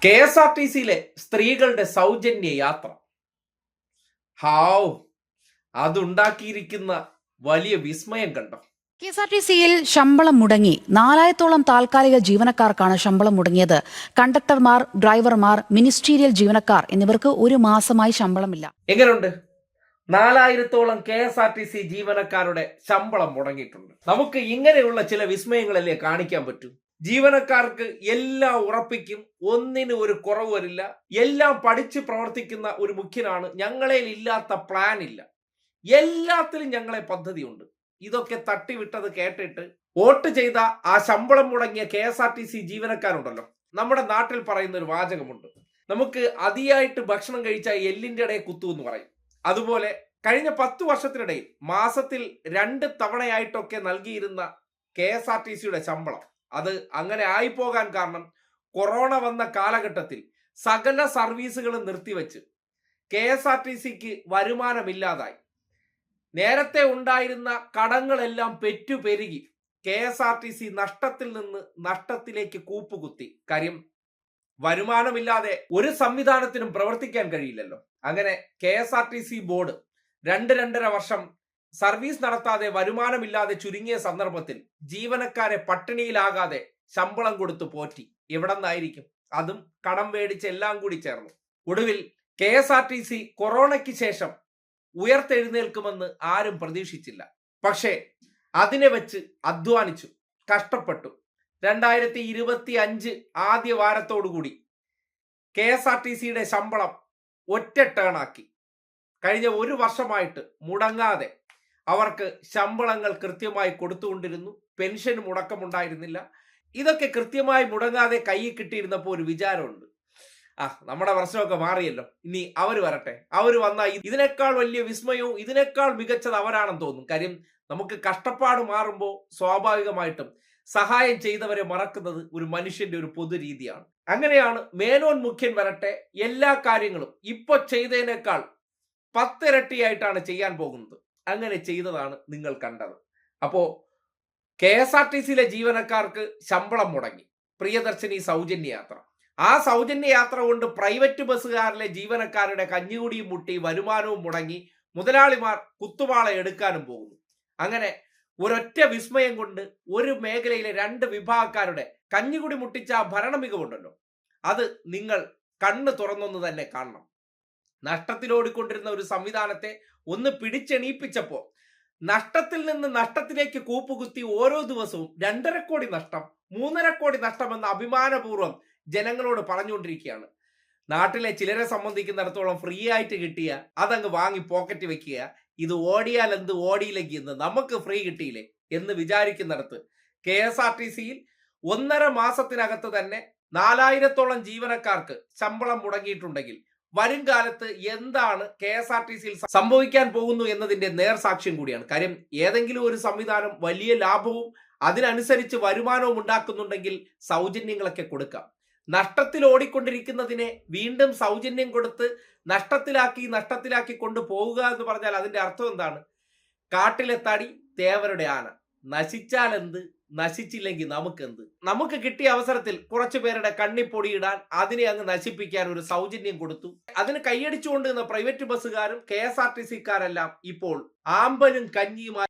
KSRTCയിലെ സ്ത്രീകളുടെ സൗജന്യ യാത്ര. ഹാവ്, അതുണ്ടാക്കിയിരിക്കുന്ന വലിയ വിസ്മയം കണ്ടോ? KSRTCയിൽ ശമ്പളം മുടങ്ങി. 4000-ഓളം താൽക്കാലിക ജീവനക്കാർക്കാണ് ശമ്പളം മുടങ്ങിയത്. കണ്ടക്ടർമാർ, ഡ്രൈവർമാർ, മിനിസ്റ്റീരിയൽ ജീവനക്കാർ എന്നിവർക്ക് ഒരു മാസമായി ശമ്പളമില്ല. എങ്ങനെയുണ്ട്? 4000-ഓളം KSRTC ജീവനക്കാരുടെ ശമ്പളം മുടങ്ങിയിട്ടുണ്ട്. നമുക്ക് ഇങ്ങനെയുള്ള ചില വിസ്മയങ്ങളല്ലേ കാണിക്കാൻ പറ്റൂ. ജീവനക്കാർക്ക് എല്ലാം ഉറപ്പിക്കും, ഒന്നിനും ഒരു കുറവ് വരില്ല, എല്ലാം പഠിച്ച് പ്രവർത്തിക്കുന്ന ഒരു മുഖ്യനാണ്. ഞങ്ങളെ ഇല്ലാത്ത പ്ലാൻ ഇല്ല, എല്ലാത്തിലും ഞങ്ങളെ പദ്ധതിയുണ്ട്. ഇതൊക്കെ തട്ടിവിട്ടത് കേട്ടിട്ട് വോട്ട് ചെയ്ത ആ ശമ്പളം മുടങ്ങിയ KSRTC ജീവനക്കാരുണ്ടല്ലോ, നമ്മുടെ നാട്ടിൽ പറയുന്ന ഒരു വാചകമുണ്ട്, നമുക്ക് അതിയായിട്ട് ഭക്ഷണം കഴിച്ചാൽ എല്ലിന്റെ ഇടയിൽ കുത്തു എന്ന് പറയും. അതുപോലെ കഴിഞ്ഞ 10 വർഷത്തിനിടയിൽ മാസത്തിൽ 2 തവണയായിട്ടൊക്കെ നൽകിയിരുന്ന KSRTCയുടെ ശമ്പളം അത് അങ്ങനെ ആയിപ്പോകാൻ കാരണം കൊറോണ വന്ന കാലഘട്ടത്തിൽ സകല സർവീസുകളും നിർത്തിവെച്ച് KSRTCക്ക് വരുമാനമില്ലാതായി. നേരത്തെ ഉണ്ടായിരുന്ന കടങ്ങളെല്ലാം പെറ്റുപെരുകി KSRTC നഷ്ടത്തിൽ നിന്ന് നഷ്ടത്തിലേക്ക് കൂപ്പുകുത്തി. കാര്യം വരുമാനമില്ലാതെ ഒരു സംവിധാനത്തിനും പ്രവർത്തിക്കാൻ കഴിയില്ലല്ലോ. അങ്ങനെ KSRTC ബോർഡ് 2-2.5 വർഷം സർവീസ് നടത്താതെ വരുമാനമില്ലാതെ ചുരുങ്ങിയ സന്ദർഭത്തിൽ ജീവനക്കാരെ പട്ടിണിയിലാകാതെ ശമ്പളം കൊടുത്തു പോറ്റി. എവിടെ നിന്നായിരിക്കും? അതും കടം മേടിച്ച് എല്ലാം കൂടി ചേർന്നു. ഒടുവിൽ KSRTC കൊറോണയ്ക്ക് ശേഷം ഉയർത്തെഴുന്നേൽക്കുമെന്ന് ആരും പ്രതീക്ഷിച്ചില്ല. പക്ഷേ അതിനെ വെച്ച് അധ്വാനിച്ചു, കഷ്ടപ്പെട്ടു. 2025 ആദ്യ വാരത്തോടുകൂടി KSRTCയുടെ ശമ്പളം ഒറ്റ ടേണാക്കി. കഴിഞ്ഞ 1 വർഷമായിട്ട് മുടങ്ങാതെ അവർക്ക് ശമ്പളങ്ങൾ കൃത്യമായി കൊടുത്തുകൊണ്ടിരുന്നു. പെൻഷൻ മുടക്കമുണ്ടായിരുന്നില്ല. ഇതൊക്കെ കൃത്യമായി മുടങ്ങാതെ കയ്യിൽ കിട്ടിയിരുന്നപ്പോൾ ഒരു വിചാരമുണ്ട്, നമ്മുടെ പ്രശ്നമൊക്കെ മാറിയല്ലോ, ഇനി അവർ വരട്ടെ. അവർ വന്നാൽ ഇതിനേക്കാൾ വലിയ വിസ്മയവും ഇതിനേക്കാൾ മികച്ചത് അവരാണെന്ന് തോന്നും. കാര്യം നമുക്ക് കഷ്ടപ്പാട് മാറുമ്പോൾ സ്വാഭാവികമായിട്ടും സഹായം ചെയ്തവരെ മറക്കുന്നത് ഒരു മനുഷ്യന്റെ ഒരു പൊതു രീതിയാണ്. അങ്ങനെയാണ് മേനോൻ മുഖ്യൻ വരട്ടെ, എല്ലാ കാര്യങ്ങളും ഇപ്പൊ ചെയ്തതിനേക്കാൾ 10 ഇരട്ടിയായിട്ടാണ് ചെയ്യാൻ പോകുന്നത്. അങ്ങനെ ചെയ്തതാണ് നിങ്ങൾ കണ്ടത്. അപ്പോ KSRTCയിലെ ജീവനക്കാർക്ക് ശമ്പളം മുടങ്ങി. പ്രിയദർശിനി സൗജന്യ യാത്ര, ആ സൗജന്യ യാത്ര കൊണ്ട് പ്രൈവറ്റ് ബസ്സുകാരിലെ ജീവനക്കാരുടെ കഞ്ഞികുടിയും മുട്ടി വരുമാനവും മുടങ്ങി. മുതലാളിമാർ കുത്തുവാള എടുക്കാനും പോകുന്നു. അങ്ങനെ ഒരൊറ്റ വിസ്മയം കൊണ്ട് ഒരു മേഖലയിലെ 2 വിഭാഗക്കാരുടെ കഞ്ഞികുടി മുട്ടിച്ച ഭരണ മികവുണ്ടല്ലോ, അത് നിങ്ങൾ കണ്ണ് തുറന്നൊന്ന് തന്നെ കാണണം. നഷ്ടത്തിലോടിക്കൊണ്ടിരുന്ന ഒരു സംവിധാനത്തെ ഒന്ന് പിടിച്ചെണീപ്പിച്ചപ്പോൾ നഷ്ടത്തിൽ നിന്ന് നഷ്ടത്തിലേക്ക് കൂപ്പുകുത്തി ഓരോ ദിവസവും 2.5 കോടി നഷ്ടം, 3.5 കോടി നഷ്ടമെന്ന് അഭിമാനപൂർവ്വം ജനങ്ങളോട് പറഞ്ഞുകൊണ്ടിരിക്കുകയാണ്. നാട്ടിലെ ചിലരെ സംബന്ധിക്കുന്നിടത്തോളം ഫ്രീ ആയിട്ട് കിട്ടിയ അതങ്ങ് വാങ്ങി പോക്കറ്റ് വെക്കുക, ഇത് ഓടിയാൽ എന്ത് ഓടിയില്ലെങ്കിൽ എന്ന്, നമുക്ക് ഫ്രീ കിട്ടിയില്ലേ എന്ന് വിചാരിക്കുന്നിടത്ത് KSRTCയിൽ 1.5 മാസത്തിനകത്ത് തന്നെ 4000-ഓളം ജീവനക്കാർക്ക് ശമ്പളം മുടങ്ങിയിട്ടുണ്ടെങ്കിൽ വരും കാലത്ത് എന്താണ് KSRTCയിൽ സംഭവിക്കാൻ പോകുന്നു എന്നതിന്റെ നേർസാക്ഷ്യം കൂടിയാണ്. കാര്യം ഏതെങ്കിലും ഒരു സംവിധാനം വലിയ ലാഭവും അതിനനുസരിച്ച് വരുമാനവും ഉണ്ടാക്കുന്നുണ്ടെങ്കിൽ സൗജന്യങ്ങളൊക്കെ കൊടുക്കാം. നഷ്ടത്തിൽ ഓടിക്കൊണ്ടിരിക്കുന്നതിനെ വീണ്ടും സൗജന്യം കൊടുത്ത് നഷ്ടത്തിലാക്കി കൊണ്ടുപോവുക എന്ന് പറഞ്ഞാൽ അതിന്റെ അർത്ഥം എന്താണ്? കാട്ടിലെ തടി തേവരുടെ ആന, നശിച്ചാൽ എന്ത്, നശിച്ചില്ലെങ്കിൽ നമുക്കെന്ത്? നമുക്ക് കിട്ടിയ അവസരത്തിൽ കുറച്ചു പേരുടെ കണ്ണിപ്പൊടിയിടാൻ അതിനെ അങ്ങ് നശിപ്പിക്കാൻ ഒരു സൗജന്യം കൊടുത്തു. അതിന് കൈയടിച്ചുകൊണ്ട് നിന്ന പ്രൈവറ്റ് ബസ്സുകാരും KSRTCക്കാരെല്ലാം ഇപ്പോൾ ആമ്പലും കഞ്ഞിയുമായി